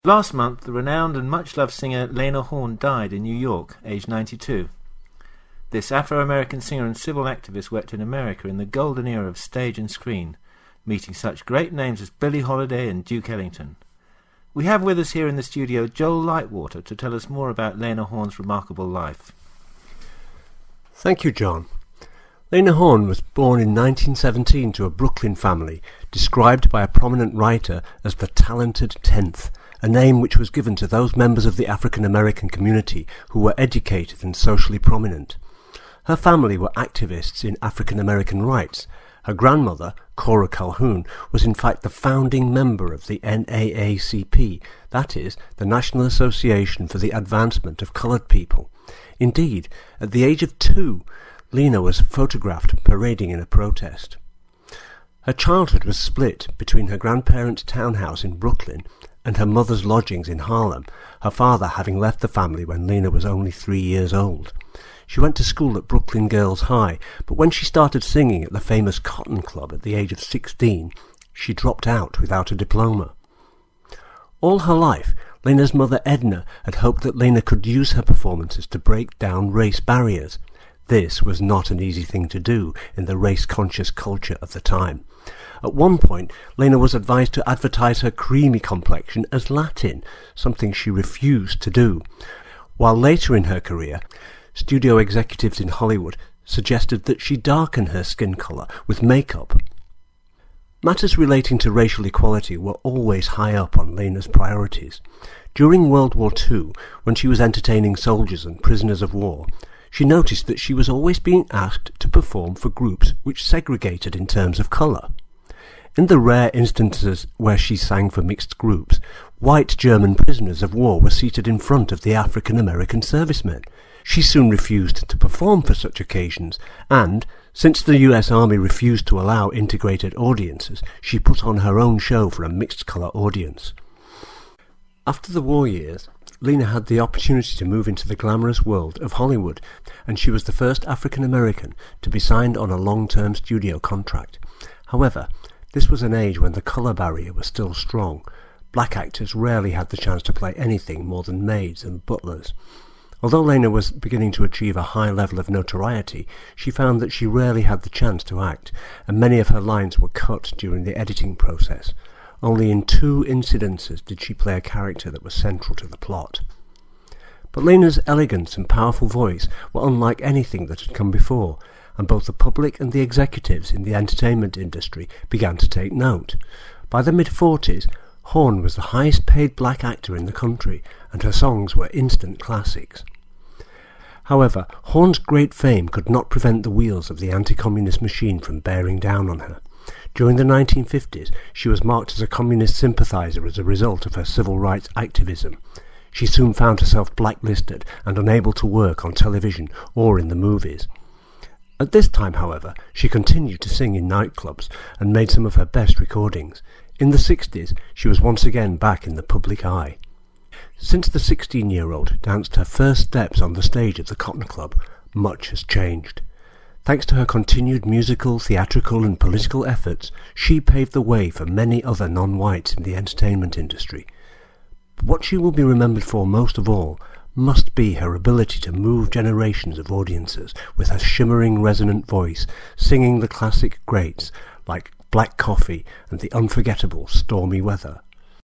Last month, the renowned and much-loved singer Lena Horne died in New York, aged 92. This Afro-American singer and civil activist worked in America in the golden era of stage and screen, meeting such great names as Billie Holiday and Duke Ellington. We have with us here in the studio Joel Lightwater to tell us more about Lena Horne's remarkable life. Thank you, John. Lena Horne was born in 1917 to a Brooklyn family, described by a prominent writer as the talented 10th, a name which was given to those members of the African American community who were educated and socially prominent. Her family were activists in African American rights. Her grandmother, Cora Calhoun, was in fact the founding member of the NAACP, that is, the National Association for the Advancement of Colored People. Indeed, at the age of 2, Lena was photographed parading in a protest. Her childhood was split between her grandparents' townhouse in Brooklyn and her mother's lodgings in Harlem, her father having left the family when Lena was only 3 years old. She went to school at Brooklyn Girls High, but when she started singing at the famous Cotton Club at the age of 16, she dropped out without a diploma. All her life, Lena's mother Edna had hoped that Lena could use her performances to break down race barriers. This was not an easy thing to do in the race-conscious culture of the time. At one point, Lena was advised to advertise her creamy complexion as Latin, something she refused to do. While later in her career, studio executives in Hollywood suggested that she darken her skin colour with makeup. Matters relating to racial equality were always high up on Lena's priorities. During World War II, when she was entertaining soldiers and prisoners of war, she noticed that she was always being asked to perform for groups which segregated in terms of colour. In the rare instances where she sang for mixed groups, white German prisoners of war were seated in front of the African American servicemen. She soon refused to perform for such occasions, and, since the US Army refused to allow integrated audiences, she put on her own show for a mixed-colour audience. After the war years, Lena had the opportunity to move into the glamorous world of Hollywood, and she was the first African American to be signed on a long-term studio contract. However, this was an age when the colour barrier was still strong. Black actors rarely had the chance to play anything more than maids and butlers. Although Lena was beginning to achieve a high level of notoriety, she found that she rarely had the chance to act, and many of her lines were cut during the editing process. Only in 2 incidences did she play a character that was central to the plot. But Lena's elegance and powerful voice were unlike anything that had come before, and both the public and the executives in the entertainment industry began to take note. By the mid-40s, Horne was the highest-paid black actor in the country, and her songs were instant classics. However, Horne's great fame could not prevent the wheels of the anti-communist machine from bearing down on her. During the 1950s, she was marked as a communist sympathizer as a result of her civil rights activism. She soon found herself blacklisted and unable to work on television or in the movies. At this time, however, she continued to sing in nightclubs and made some of her best recordings. In the 60s, she was once again back in the public eye. Since the 16-year-old danced her first steps on the stage of the Cotton Club, much has changed. Thanks to her continued musical, theatrical and political efforts, she paved the way for many other non-whites in the entertainment industry. But what she will be remembered for most of all must be her ability to move generations of audiences with her shimmering resonant voice, singing the classic greats like Black Coffee and the unforgettable Stormy Weather.